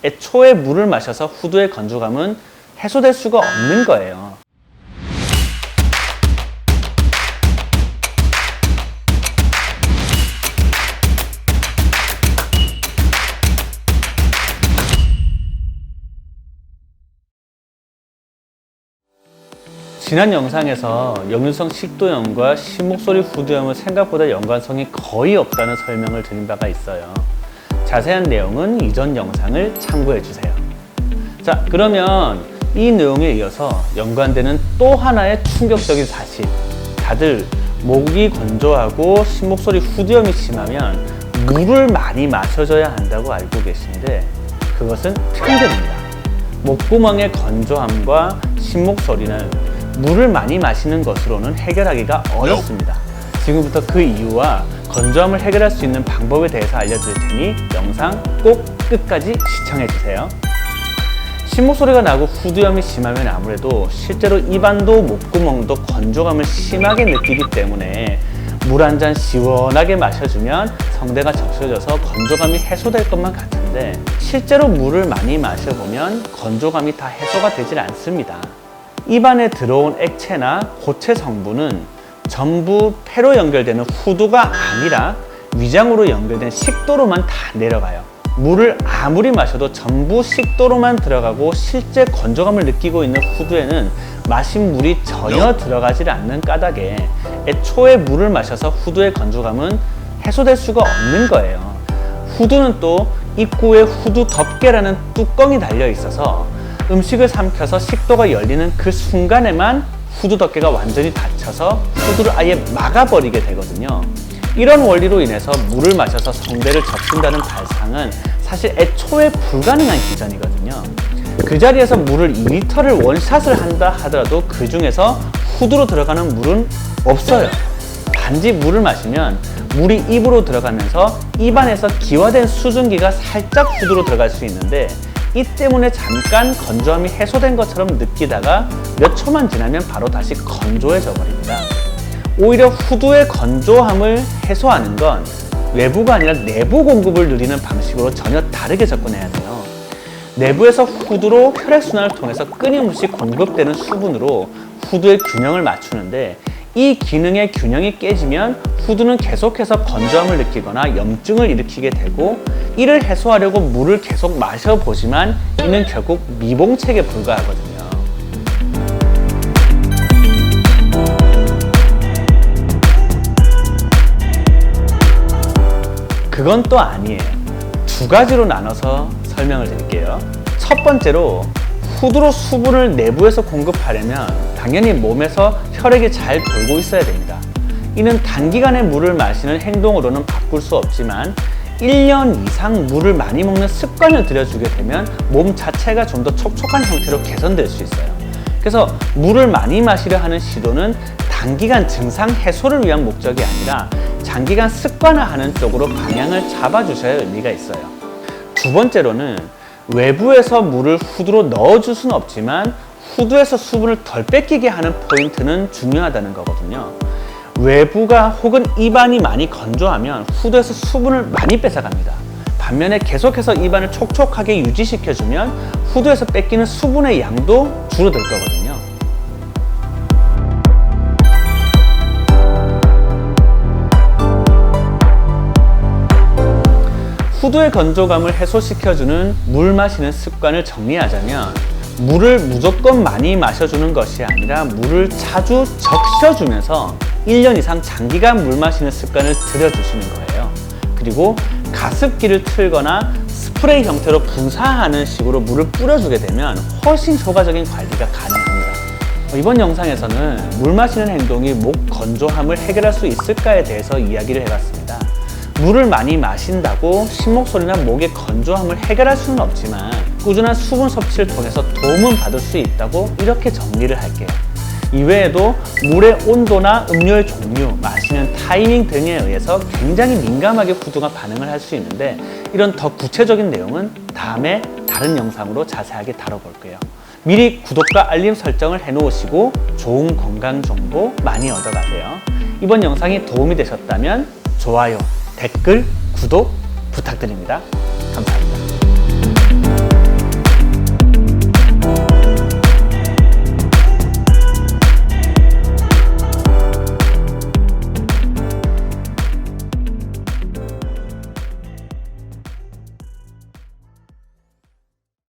애초에 물을 마셔서 후두의 건조감은 해소될 수가 없는 거예요. 지난 영상에서 역류성 식도염과 심목소리 후두염은 생각보다 연관성이 거의 없다는 설명을 드린 바가 있어요. 자세한 내용은 이전 영상을 참고해 주세요. 자, 그러면 이 내용에 이어서 연관되는 또 하나의 충격적인 사실. 다들 목이 건조하고 심목소리 후두염이 심하면 물을 많이 마셔줘야 한다고 알고 계신데 그것은 편견입니다. 목구멍의 건조함과 심목소리는 물을 많이 마시는 것으로는 해결하기가 어렵습니다. 지금부터 그 이유와 건조함을 해결할 수 있는 방법에 대해서 알려드릴 테니 영상 꼭 끝까지 시청해주세요. 심목소리가 나고 후두염이 심하면 아무래도 실제로 입안도 목구멍도 건조감을 심하게 느끼기 때문에 물 한 잔 시원하게 마셔주면 성대가 적셔져서 건조감이 해소될 것만 같은데 실제로 물을 많이 마셔보면 건조감이 다 해소가 되질 않습니다. 입안에 들어온 액체나 고체 성분은 전부 폐로 연결되는 후두가 아니라 위장으로 연결된 식도로만 다 내려가요. 물을 아무리 마셔도 전부 식도로만 들어가고 실제 건조감을 느끼고 있는 후두에는 마신 물이 전혀 들어가질 않는 까닭에 애초에 물을 마셔서 후두의 건조감은 해소될 수가 없는 거예요. 후두는 또 입구에 후두 덮개라는 뚜껑이 달려 있어서 음식을 삼켜서 식도가 열리는 그 순간에만 후두 덮개가 완전히 닫혀서 후두를 아예 막아버리게 되거든요. 이런 원리로 인해서 물을 마셔서 성대를 적신다는 발상은 사실 애초에 불가능한 기전이거든요. 그 자리에서 물을 2리터를 원샷을 한다 하더라도 그 중에서 후두로 들어가는 물은 없어요. 단지 물을 마시면 물이 입으로 들어가면서 입안에서 기화된 수증기가 살짝 후두로 들어갈 수 있는데 이 때문에 잠깐 건조함이 해소된 것처럼 느끼다가 몇 초만 지나면 바로 다시 건조해져 버립니다. 오히려 후두의 건조함을 해소하는 건 외부가 아니라 내부 공급을 누리는 방식으로 전혀 다르게 접근해야 돼요. 내부에서 후두로 혈액순환을 통해서 끊임없이 공급되는 수분으로 후두의 균형을 맞추는데 이 기능의 균형이 깨지면 후두는 계속해서 건조함을 느끼거나 염증을 일으키게 되고 이를 해소하려고 물을 계속 마셔보지만 이는 결국 미봉책에 불과하거든요. 그건 또 아니에요. 두 가지로 나눠서 설명을 드릴게요. 첫 번째로 후두로 수분을 내부에서 공급하려면 당연히 몸에서 혈액이 잘 돌고 있어야 됩니다. 이는 단기간에 물을 마시는 행동으로는 바꿀 수 없지만 1년 이상 물을 많이 먹는 습관을 들여주게 되면 몸 자체가 좀 더 촉촉한 형태로 개선될 수 있어요. 그래서 물을 많이 마시려 하는 시도는 단기간 증상 해소를 위한 목적이 아니라 장기간 습관화하는 쪽으로 방향을 잡아주셔야 의미가 있어요. 두 번째로는 외부에서 물을 후두로 넣어줄 수는 없지만 후두에서 수분을 덜 뺏기게 하는 포인트는 중요하다는 거거든요. 외부가 혹은 입안이 많이 건조하면 후두에서 수분을 많이 뺏어갑니다. 반면에 계속해서 입안을 촉촉하게 유지시켜주면 후두에서 뺏기는 수분의 양도 줄어들 거거든요. 후두의 건조감을 해소시켜주는 물 마시는 습관을 정리하자면 물을 무조건 많이 마셔주는 것이 아니라 물을 자주 적셔주면서 1년 이상 장기간 물 마시는 습관을 들여주시는 거예요. 그리고 가습기를 틀거나 스프레이 형태로 분사하는 식으로 물을 뿌려주게 되면 훨씬 효과적인 관리가 가능합니다. 이번 영상에서는 물 마시는 행동이 목 건조함을 해결할 수 있을까에 대해서 이야기를 해봤습니다. 물을 많이 마신다고 심목소리나 목의 건조함을 해결할 수는 없지만 꾸준한 수분 섭취를 통해서 도움은 받을 수 있다고 이렇게 정리를 할게요. 이외에도 물의 온도나 음료의 종류, 마시는 타이밍 등에 의해서 굉장히 민감하게 후두가 반응을 할 수 있는데 이런 더 구체적인 내용은 다음에 다른 영상으로 자세하게 다뤄볼게요. 미리 구독과 알림 설정을 해놓으시고 좋은 건강 정보 많이 얻어가세요. 이번 영상이 도움이 되셨다면 좋아요, 댓글, 구독 부탁드립니다.